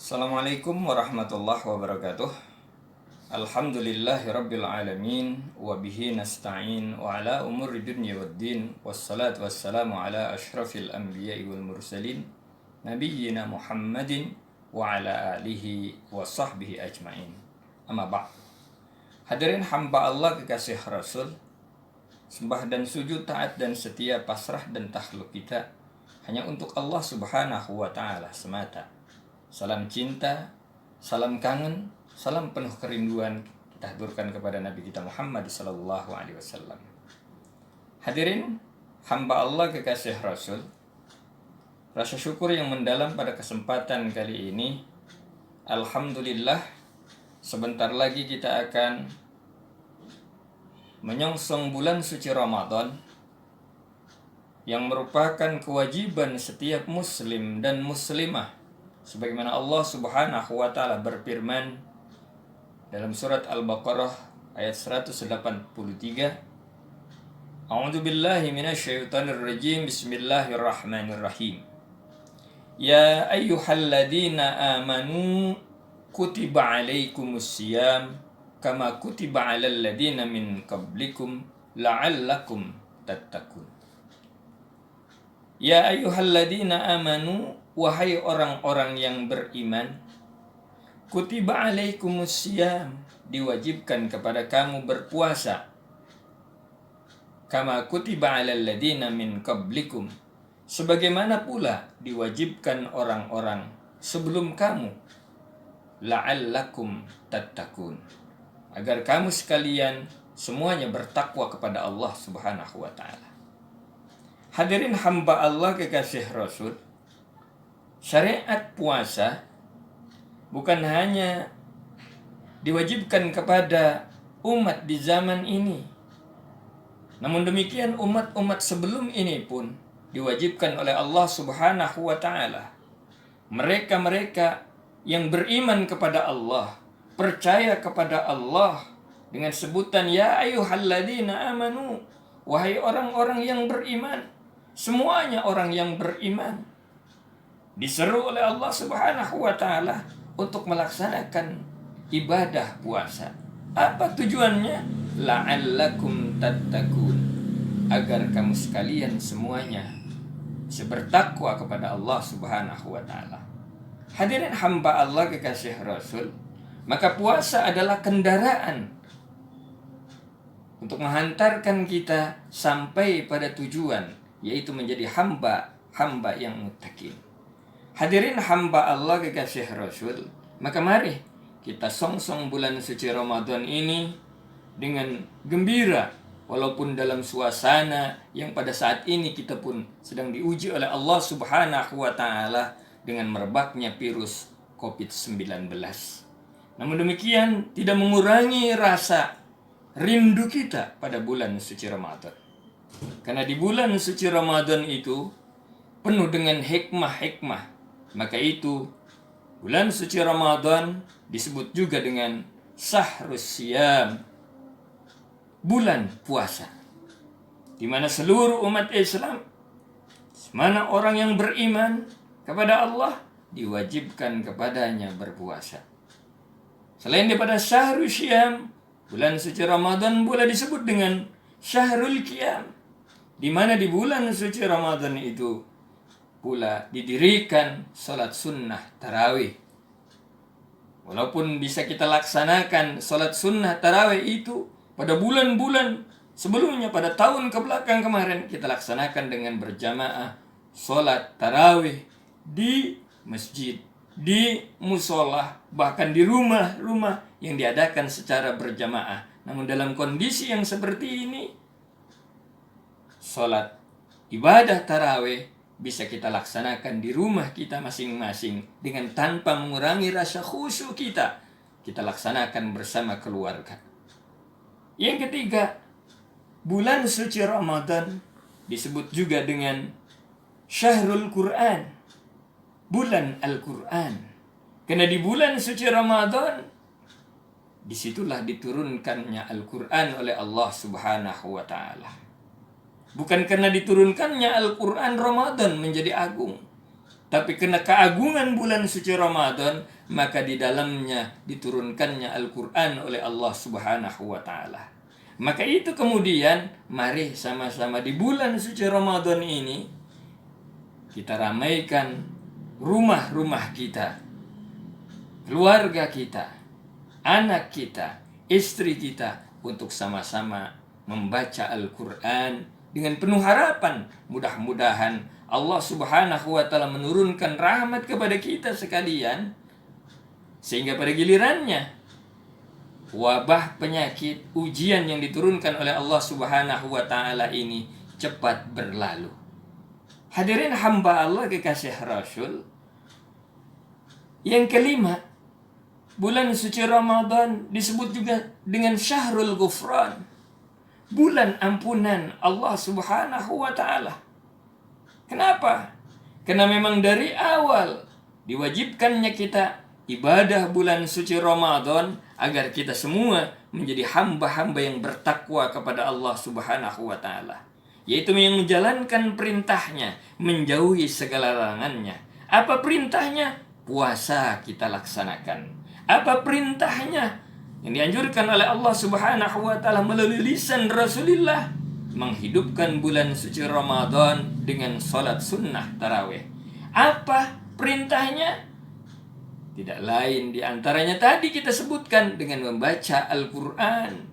Assalamualaikum warahmatullahi wabarakatuh. Alhamdulillahirabbil alamin wa bihi nasta'in wa ala umuri dunya waddin wassalatu wassalamu ala asyrafil anbiya'i wal mursalin nabiyyina Muhammadin wa ala alihi wa sahbihi ajmain. Amma ba'd. Hadirin hamba Allah kekasih Rasul, sembah dan sujud, taat dan setia, pasrah dan takhluk kita hanya untuk Allah Subhanahu wa taala semata. Salam cinta, salam kangen, salam penuh kerinduan kita haturkan kepada Nabi kita Muhammad sallallahu alaihi wasallam. Hadirin hamba Allah kekasih Rasul, rasa syukur yang mendalam pada kesempatan kali ini, alhamdulillah, sebentar lagi kita akan menyongsong bulan suci Ramadan yang merupakan kewajiban setiap muslim dan muslimah, sebagaimana Allah Subhanahu wa taala berfirman dalam surat Al-Baqarah ayat 183, A'udzu billahi minasyaitonir rajim. Bismillahirrahmanirrahim. Ya ayyuhalladzina amanu kutiba alaikumusiyam kama kutiba alal ladzina min qablikum la'allakum tattaqun. Ya ayyuhalladzina amanu, wahai orang-orang yang beriman, kutiba alaikumusiyam, diwajibkan kepada kamu berpuasa, kama kutiba alal ladzina min qablikum, sebagaimana pula diwajibkan orang-orang sebelum kamu, la'allakum tattaqun, agar kamu sekalian semuanya bertakwa kepada Allah Subhanahu wa taala. Hadirin hamba Allah kekasih Rasul, syariat puasa bukan hanya diwajibkan kepada umat di zaman ini, namun demikian umat-umat sebelum ini pun diwajibkan oleh Allah Subhanahu wa taala. Mereka-mereka yang beriman kepada Allah, percaya kepada Allah dengan sebutan ya ayyuhalladzina amanu, wahai orang-orang yang beriman. Semuanya orang yang beriman diseru oleh Allah Subhanahu wa taala untuk melaksanakan ibadah puasa. Apa tujuannya? La'allakum tattaqun, agar kamu sekalian semuanya bertakwa kepada Allah Subhanahu wa taala. Hadirin hamba Allah kekasih Rasul, maka puasa adalah kendaraan untuk menghantarkan kita sampai pada tujuan, yaitu menjadi hamba yang muttaqin. Hadirin hamba Allah kekasih Rasul, maka mari kita songsong bulan suci Ramadan ini dengan gembira, walaupun dalam suasana yang pada saat ini kita pun sedang diuji oleh Allah Subhanahu wa taala dengan merebaknya virus COVID-19. Namun demikian tidak mengurangi rasa rindu kita pada bulan suci Ramadan. Karena di bulan suci Ramadan itu penuh dengan hikmah-hikmah. Maka itu bulan suci Ramadan disebut juga dengan Syahrus Syiyam, bulan puasa, di mana seluruh umat Islam, mana orang yang beriman kepada Allah, diwajibkan kepadanya berpuasa. Selain daripada Syahrus Syiyam, bulan suci Ramadan boleh disebut dengan Syahrul Qiyam, di mana di bulan suci Ramadan itu pula didirikan salat sunnah tarawih. Walaupun bisa kita laksanakan salat sunnah tarawih itu pada bulan-bulan sebelumnya, pada tahun kebelakang kemarin kita laksanakan dengan berjamaah salat tarawih di masjid, di musola, bahkan di rumah-rumah yang diadakan secara berjamaah. Namun dalam kondisi yang seperti ini, salat ibadah tarawih bisa kita laksanakan di rumah kita masing-masing dengan tanpa mengurangi rasa khusyuk kita. Kita laksanakan bersama keluarga. Yang ketiga, bulan suci Ramadan disebut juga dengan Syahrul Quran, bulan Al-Quran. Karena di bulan suci Ramadan disitulah diturunkannya Al-Quran oleh Allah Subhanahu wa ta'ala. Bukan karena diturunkannya Al-Quran Ramadan menjadi agung, Tapi karena keagungan bulan suci Ramadan, maka di dalamnya diturunkannya Al-Quran oleh Allah Subhanahu wa Ta'ala. Maka itu kemudian, mari sama-sama di bulan suci Ramadan ini kita ramaikan rumah-rumah kita, keluarga kita, anak kita, istri kita, untuk sama-sama membaca Al-Quran dengan penuh harapan. Mudah-mudahan Allah Subhanahu wa Ta'ala menurunkan rahmat kepada kita sekalian, sehingga pada gilirannya wabah, penyakit, ujian yang diturunkan oleh Allah Subhanahu wa Ta'ala ini cepat berlalu. Hadirin hamba Allah kekasih Rasul, yang kelima, bulan suci Ramadan disebut juga dengan Syahrul Ghufran, bulan ampunan Allah Subhanahu wa Ta'ala. Kenapa? Karena memang dari awal diwajibkannya kita ibadah bulan suci Ramadan agar kita semua menjadi hamba-hamba yang bertakwa kepada Allah Subhanahu wa Ta'ala, yaitu yang menjalankan perintahnya, menjauhi segala larangannya. Apa perintahnya? Puasa kita laksanakan. Apa perintahnya? Yang dianjurkan oleh Allah Subhanahu wa Ta'ala melalui lisan Rasulullah, menghidupkan bulan suci Ramadan dengan salat sunnah tarawih. Apa perintahnya? Tidak lain diantaranya tadi kita sebutkan, dengan membaca Al-Quran,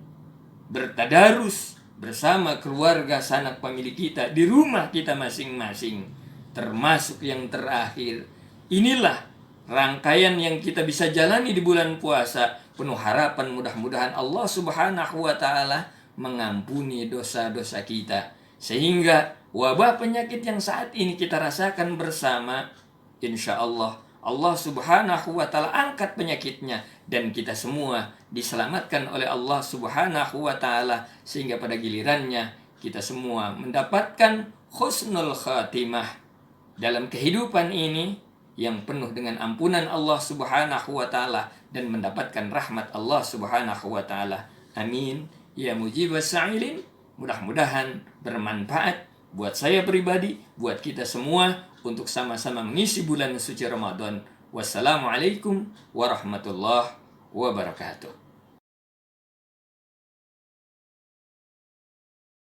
bertadarus bersama keluarga sanak famili kita di rumah kita masing-masing. Termasuk yang terakhir, inilah rangkaian yang kita bisa jalani di bulan puasa. Penuh harapan mudah-mudahan Allah Subhanahu wa Ta'ala mengampuni dosa-dosa kita, sehingga wabah penyakit yang saat ini kita rasakan bersama, insya Allah Allah Subhanahu wa Ta'ala angkat penyakitnya, dan kita semua diselamatkan oleh Allah Subhanahu wa Ta'ala, sehingga pada gilirannya kita semua mendapatkan husnul khatimah dalam kehidupan ini yang penuh dengan ampunan Allah Subhanahu wa Ta'ala, dan mendapatkan rahmat Allah Subhanahu wa Ta'ala. Amin ya mujibas sa'ilin. Mudah-mudahan bermanfaat buat saya pribadi, buat kita semua, untuk sama-sama mengisi bulan suci Ramadan. Wassalamualaikum warahmatullahi wabarakatuh.